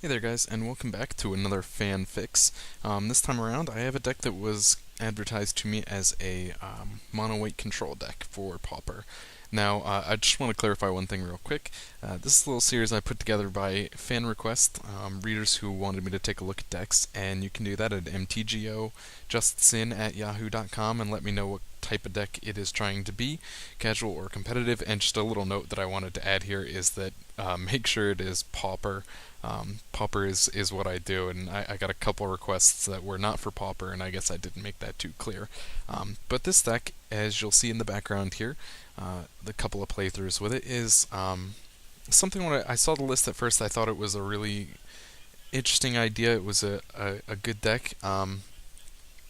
Hey there guys, and welcome back to another fan fix. This time around, I have a deck that was advertised to me as a MonoWhite Control deck for Pauper. Now, I just want to clarify one thing real quick. This is a little series I put together by fan request, readers who wanted me to take a look at decks, and you can do that at MTGOJustSin at yahoo.com and let me know what type of deck it is trying to be, casual or competitive. And just a little note that I wanted to add here is that make sure it is Pauper. Pauper is what I do, and I got a couple requests that were not for Pauper, and I guess I didn't make that too clear. But this deck, as you'll see in the background here, the couple of playthroughs with it is something. When I saw the list at first, I thought it was a really interesting idea. It was a good deck.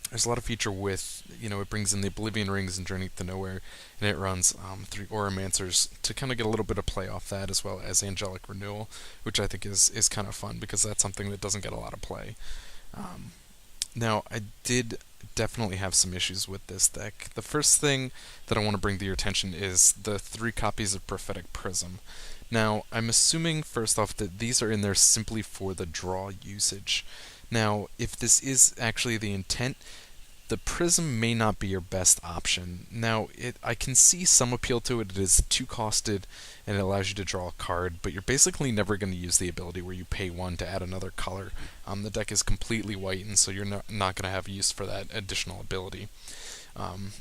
There's a lot of feature with, it brings in the Oblivion Rings and Journey to Nowhere, and it runs 3 Auramancers to kind of get a little bit of play off that, as well as Angelic Renewal, which I think is kind of fun because that's something that doesn't get a lot of play. Now, I did definitely have some issues with this deck. The first thing that I want to bring to your attention is the 3 copies of Prophetic Prism. Now, I'm assuming first off that these are in there simply for the draw usage. Now, if this is actually the intent, the Prism may not be your best option. Now, I can see some appeal to it. It is 2-costed, and it allows you to draw a card, but you're basically never going to use the ability where you pay 1 to add another color. The deck is completely white, and so you're not going to have use for that additional ability. I'm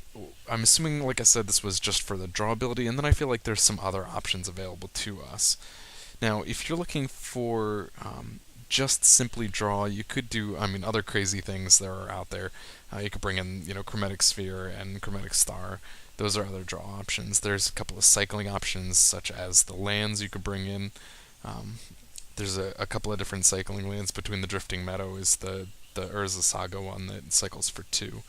assuming, like I said, this was just for the draw ability, and then I feel like there's some other options available to us. Now, if you're looking for just simply draw, you could do, other crazy things that are out there. You could bring in, Chromatic Sphere and Chromatic Star. Those are other draw options. There's a couple of cycling options, such as the lands you could bring in. There's a couple of different cycling lands. Between the Drifting Meadow is the Urza Saga one that cycles for 2.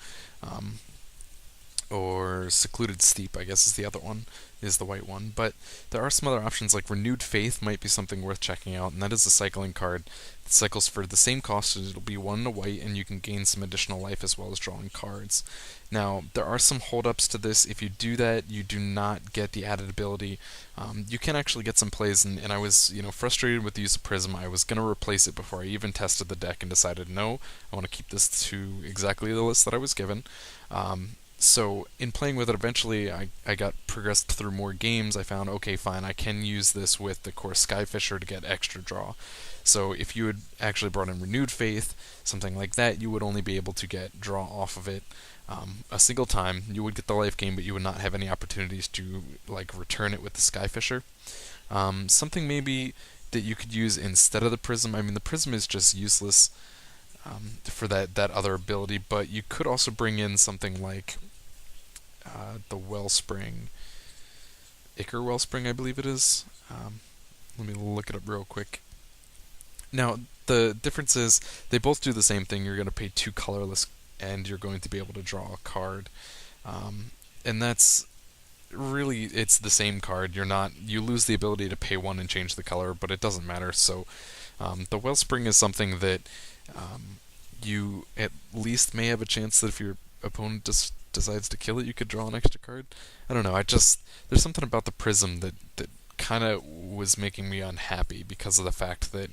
Or Secluded Steep, I guess, is the other one, is the white one. But there are some other options, like Renewed Faith might be something worth checking out, and that is a cycling card that cycles for the same cost. It'll be 1 to white, and you can gain some additional life as well as drawing cards. Now, there are some holdups to this. If you do that, you do not get the added ability. You can actually get some plays, and I was, frustrated with the use of Prism. I was going to replace it before I even tested the deck and decided, no, I want to keep this to exactly the list that I was given. So in playing with it, eventually I got progressed through more games. I found, okay, fine, I can use this with the core Skyfisher to get extra draw. So if you had actually brought in Renewed Faith, something like that, you would only be able to get draw off of it a single time. You would get the life gain, but you would not have any opportunities to return it with the Skyfisher. Something maybe that you could use instead of the Prism. The Prism is just useless for that other ability, but you could also bring in something like the Wellspring, Ichor Wellspring, I believe it is. Let me look it up real quick. Now, the difference is they both do the same thing. You're going to pay 2 colorless, and you're going to be able to draw a card. And that's really, it's the same card. You lose the ability to pay 1 and change the color, but it doesn't matter. So the Wellspring is something that you at least may have a chance that if your opponent decides to kill it, you could draw an extra card. I don't know. There's something about the Prism that kind of was making me unhappy because of the fact that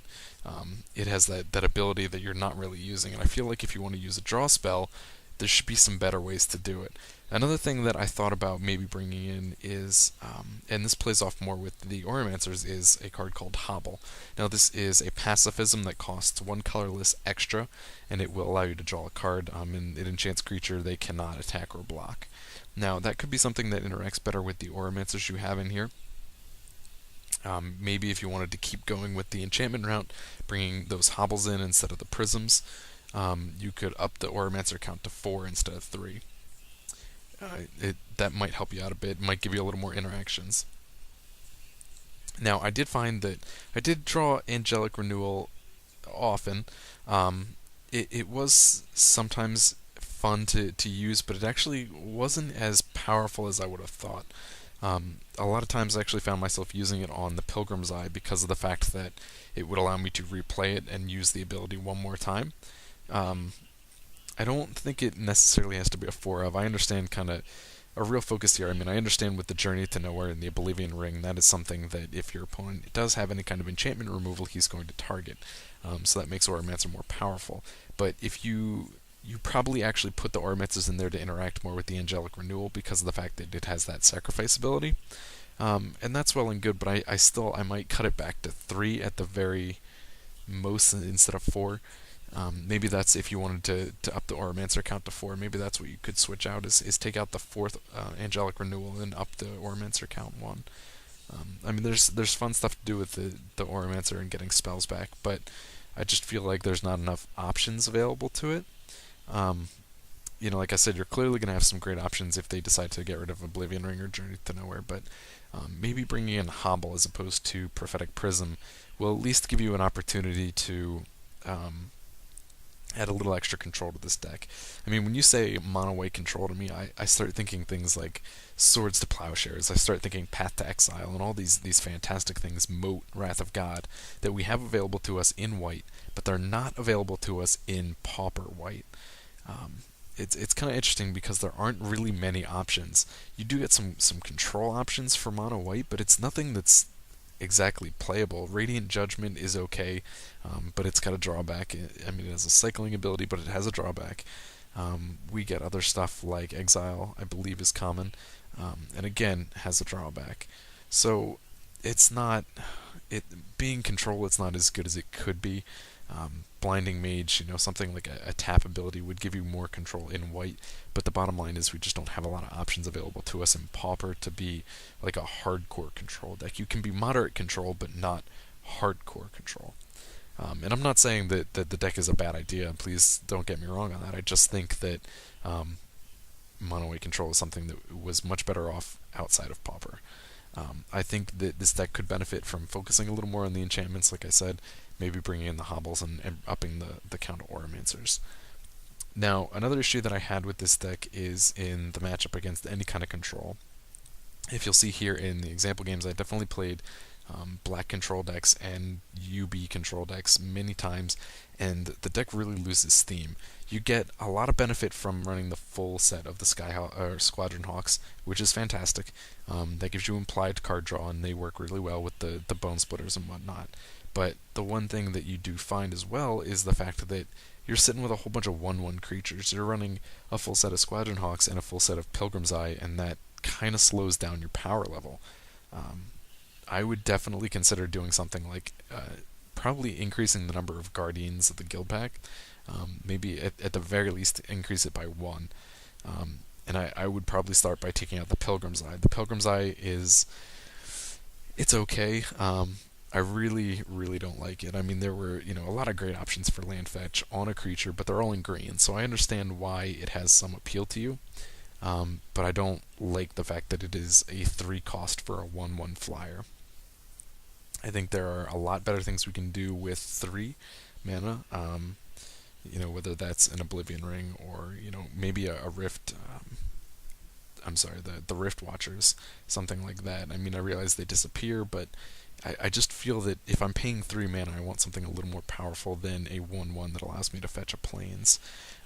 it has that ability that you're not really using. And I feel like if you want to use a draw spell, there should be some better ways to do it. Another thing that I thought about maybe bringing in is, and this plays off more with the Auramancers, is a card called Hobble. Now this is a pacifism that costs 1 colorless extra, and it will allow you to draw a card, and it enchants creature they cannot attack or block. Now that could be something that interacts better with the Auramancers you have in here. Maybe if you wanted to keep going with the enchantment route, bringing those Hobbles in instead of the Prisms, you could up the Auramancer count to 4 instead of 3. That might help you out a bit, might give you a little more interactions. Now, I did find that I did draw Angelic Renewal often. It was sometimes fun to use, but it actually wasn't as powerful as I would have thought. A lot of times I actually found myself using it on the Pilgrim's Eye because of the fact that it would allow me to replay it and use the ability one more time. I don't think it necessarily has to be a 4 of. I understand kind of a real focus here. I mean, I understand with the Journey to Nowhere and the Oblivion Ring, that is something that if your opponent does have any kind of enchantment removal, he's going to target. So that makes Auramancer more powerful. But if you probably actually put the Auramancers in there to interact more with the Angelic Renewal because of the fact that it has that sacrifice ability. And that's well and good, but I might cut it back to 3 at the very most instead of 4. Maybe that's if you wanted to up the Auramancer count to 4. Maybe that's what you could switch out is take out the 4th Angelic Renewal and up the Auramancer count 1. I mean, there's fun stuff to do with the Auramancer and getting spells back, but I just feel like there's not enough options available to it. Like I said, you're clearly going to have some great options if they decide to get rid of Oblivion Ring or Journey to Nowhere, but maybe bringing in Hobble as opposed to Prophetic Prism will at least give you an opportunity to add a little extra control to this deck. I mean, when you say MonoWhite Control to me, I start thinking things like Swords to Plowshares, I start thinking Path to Exile, and all these fantastic things, Moat, Wrath of God, that we have available to us in white, but they're not available to us in Pauper white. It's kind of interesting because there aren't really many options. You do get some control options for mono white, but it's nothing that's exactly playable. Radiant Judgment is okay, but it's got a drawback. I mean, it has a cycling ability, but it has a drawback. We get other stuff like Exile, I believe is common, and again, has a drawback. So it's not, being control, it's not as good as it could be. Blinding Mage, something like a tap ability would give you more control in white, but the bottom line is we just don't have a lot of options available to us in Pauper to be like a hardcore control deck. You can be moderate control, but not hardcore control. And I'm not saying that the deck is a bad idea, please don't get me wrong on that. I just think that mono-white control is something that was much better off outside of Pauper. I think that this deck could benefit from focusing a little more on the enchantments, like I said, maybe bringing in the Hobbles and upping the count of Auramancers. Now, another issue that I had with this deck is in the matchup against any kind of control. If you'll see here in the example games, I definitely played black control decks and UB control decks many times, and the deck really loses steam. You get a lot of benefit from running the full set of the Squadron Hawks, which is fantastic. That gives you implied card draw, and they work really well with the Bone Splitters and whatnot. But the one thing that you do find as well is the fact that you're sitting with a whole bunch of 1/1 creatures. You're running a full set of Squadron Hawks and a full set of Pilgrim's Eye, and that kind of slows down your power level. I would definitely consider doing something like probably increasing the number of Guardians of the Guild Pack. Maybe at the very least increase it by 1. And I would probably start by taking out the Pilgrim's Eye. The Pilgrim's Eye it's okay. I really, really don't like it. I mean, there were, a lot of great options for land fetch on a creature, but they're all in green, so I understand why it has some appeal to you. But I don't like the fact that it is a 3 cost for a 1/1 flyer. I think there are a lot better things we can do with 3 mana. Whether that's an Oblivion Ring or, maybe a Rift. I'm sorry, the Rift Watchers, something like that. I mean, I realize they disappear, but I just feel that if I'm paying 3 mana, I want something a little more powerful than a 1/1 that allows me to fetch a Plains.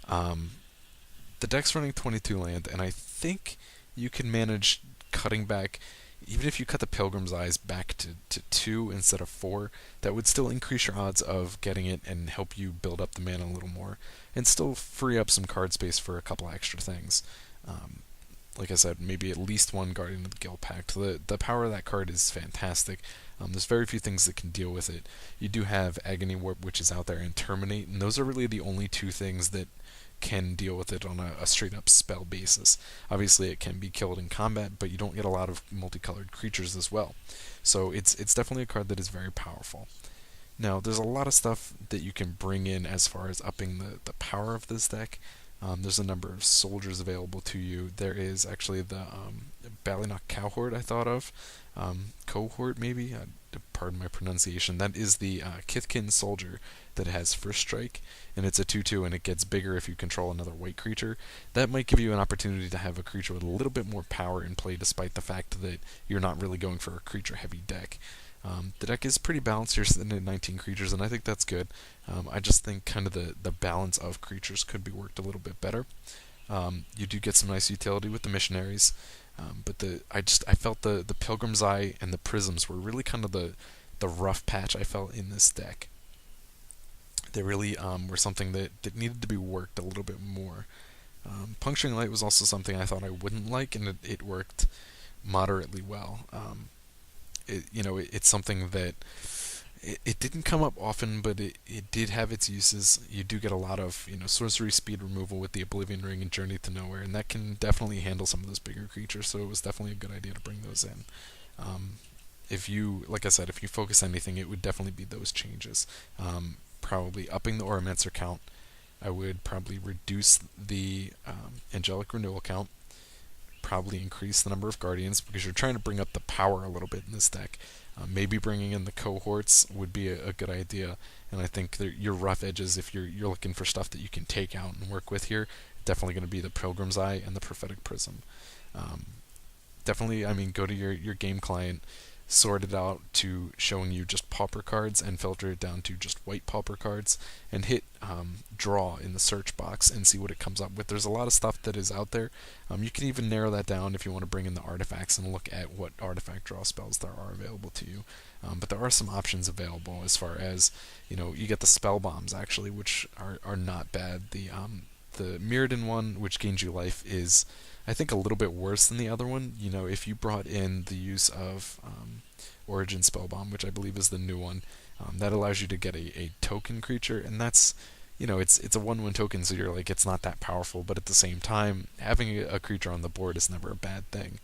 The deck's running 22 land, and I think you can manage cutting back, even if you cut the Pilgrim's Eyes back to 2 instead of 4, that would still increase your odds of getting it and help you build up the mana a little more, and still free up some card space for a couple extra things. Like I said, maybe at least 1 Guardian of the Guild Pact. The power of that card is fantastic. There's very few things that can deal with it. You do have Agony Warp, which is out there, and Terminate, and those are really the only 2 things that can deal with it on a straight-up spell basis. Obviously, it can be killed in combat, but you don't get a lot of multicolored creatures as well. So it's definitely a card that is very powerful. Now, there's a lot of stuff that you can bring in as far as upping the power of this deck. There's a number of soldiers available to you. There is actually the Ballynock Cowhorde I thought of. Cohort, maybe? Pardon my pronunciation. That is the Kithkin soldier that has first strike, and it's a 2/2, and it gets bigger if you control another white creature. That might give you an opportunity to have a creature with a little bit more power in play, despite the fact that you're not really going for a creature-heavy deck. The deck is pretty balanced. You're sitting at 19 creatures, and I think that's good. I just think kind of the balance of creatures could be worked a little bit better. You do get some nice utility with the missionaries, but I felt the Pilgrim's Eye and the Prisms were really kind of the rough patch I felt in this deck. They really were something that needed to be worked a little bit more. Puncturing Light was also something I thought I wouldn't like, and it worked moderately well. It's something that it didn't come up often, but it did have its uses. You do get a lot of sorcery speed removal with the Oblivion Ring and Journey to Nowhere, and that can definitely handle some of those bigger creatures. So it was definitely a good idea to bring those in. If you, like I said, if you focus anything, it would definitely be those changes. Probably upping the Auramancer count. I would probably reduce the Angelic Renewal count. Probably increase the number of Guardians because you're trying to bring up the power a little bit in this deck. Maybe bringing in the cohorts would be a good idea, and I think your rough edges, if you're looking for stuff that you can take out and work with here, definitely going to be the Pilgrim's Eye and the Prophetic Prism. Definitely, go to your game client, sort it out to showing you just pauper cards and filter it down to just white pauper cards, and hit draw in the search box and see what it comes up with. There's a lot of stuff that is out there. You can even narrow that down if you want to bring in the artifacts and look at what artifact draw spells there are available to you. But there are some options available as far as, you get the spell bombs actually, which are not bad. The Mirrodin one, which gains you life, is I think a little bit worse than the other one. If you brought in the use of Origin Spellbomb, which I believe is the new one, that allows you to get a token creature, and that's, it's a 1/1 token, so you're like, it's not that powerful, but at the same time, having a creature on the board is never a bad thing.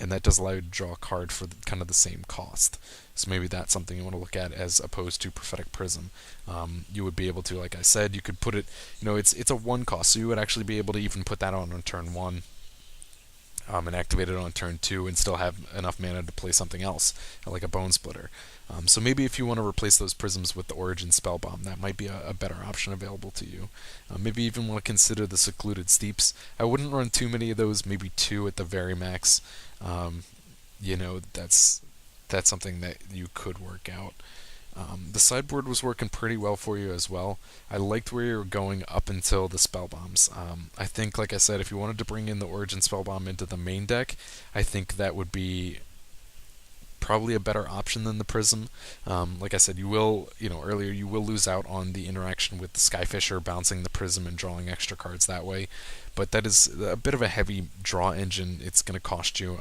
And that does allow you to draw a card for kind of the same cost. So maybe that's something you want to look at as opposed to Prophetic Prism. You would be able to, like I said, you could put it, it's a 1 cost, so you would actually be able to even put that on turn 1. And activate it on turn 2 and still have enough mana to play something else, like a Bone Splitter. So maybe if you want to replace those prisms with the Origin Spellbomb, that might be a better option available to you. Maybe even want to consider the Secluded Steeps. I wouldn't run too many of those, maybe 2 at the very max. That's something that you could work out. The sideboard was working pretty well for you as well. I liked where you were going up until the spell bombs. I think, like I said, if you wanted to bring in the Origin Spellbomb into the main deck, I think that would be probably a better option than the Prism. Like I said, you will, earlier, you will lose out on the interaction with the Skyfisher, bouncing the Prism and drawing extra cards that way. But that is a bit of a heavy draw engine. It's going to cost you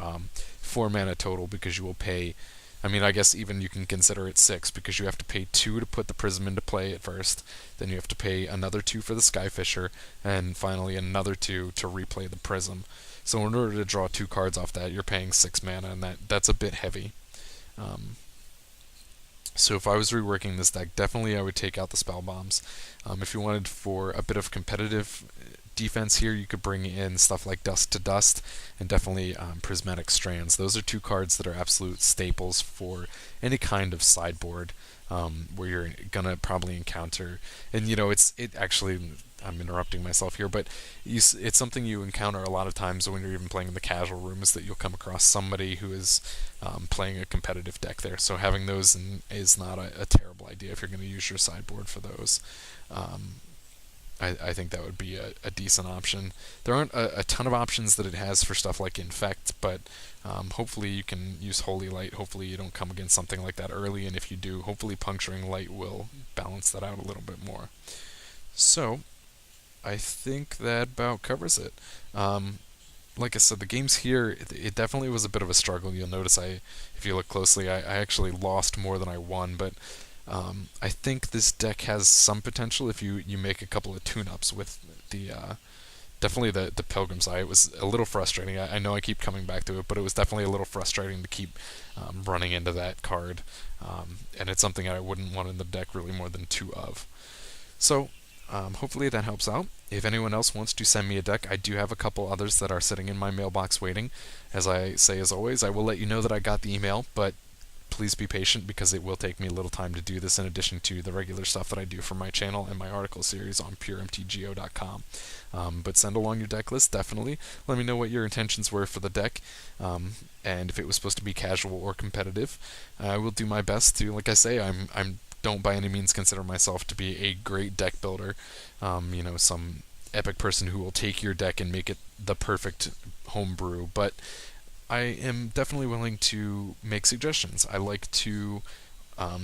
4 mana total because you will pay. I guess even you can consider it 6 because you have to pay 2 to put the Prism into play at first, then you have to pay another 2 for the Skyfisher, and finally another 2 to replay the Prism. So in order to draw 2 cards off that, you're paying 6 mana, and that's a bit heavy. So if I was reworking this deck, definitely I would take out the Spell Bombs. If you wanted for a bit of competitive defense here, you could bring in stuff like Dust to Dust and definitely Prismatic Strands. Those are 2 cards that are absolute staples for any kind of sideboard where you're gonna probably encounter, and it actually, I'm interrupting myself here, but it's something you encounter a lot of times when you're even playing in the casual room, is that you'll come across somebody who is playing a competitive deck there. So having those is not a terrible idea if you're going to use your sideboard for those. I think that would be a decent option. There aren't a ton of options that it has for stuff like Infect, but hopefully you can use Holy Light. Hopefully you don't come against something like that early, and if you do, hopefully Puncturing Light will balance that out a little bit more. So I think that about covers it. Like I said, the games here, it definitely was a bit of a struggle. You'll notice if you look closely, I actually lost more than I won, but I think this deck has some potential if you make a couple of tune-ups with definitely the Pilgrim's Eye. It was a little frustrating. I know I keep coming back to it, but it was definitely a little frustrating to keep running into that card, and it's something I wouldn't want in the deck really more than 2 of. So hopefully that helps out. If anyone else wants to send me a deck, I do have a couple others that are sitting in my mailbox waiting. As I say, as always, I will let you know that I got the email, but please be patient because it will take me a little time to do this in addition to the regular stuff that I do for my channel and my article series on puremtgo.com. But send along your deck list, definitely. Let me know what your intentions were for the deck, and if it was supposed to be casual or competitive. I will do my best to, like I say, I'm don't by any means consider myself to be a great deck builder. Some epic person who will take your deck and make it the perfect homebrew, but I am definitely willing to make suggestions. I like to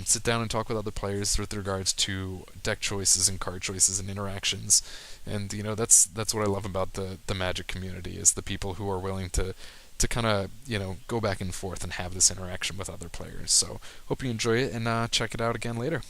sit down and talk with other players with regards to deck choices and card choices and interactions. And that's what I love about the Magic community, is the people who are willing to kind of go back and forth and have this interaction with other players. So hope you enjoy it, and check it out again later.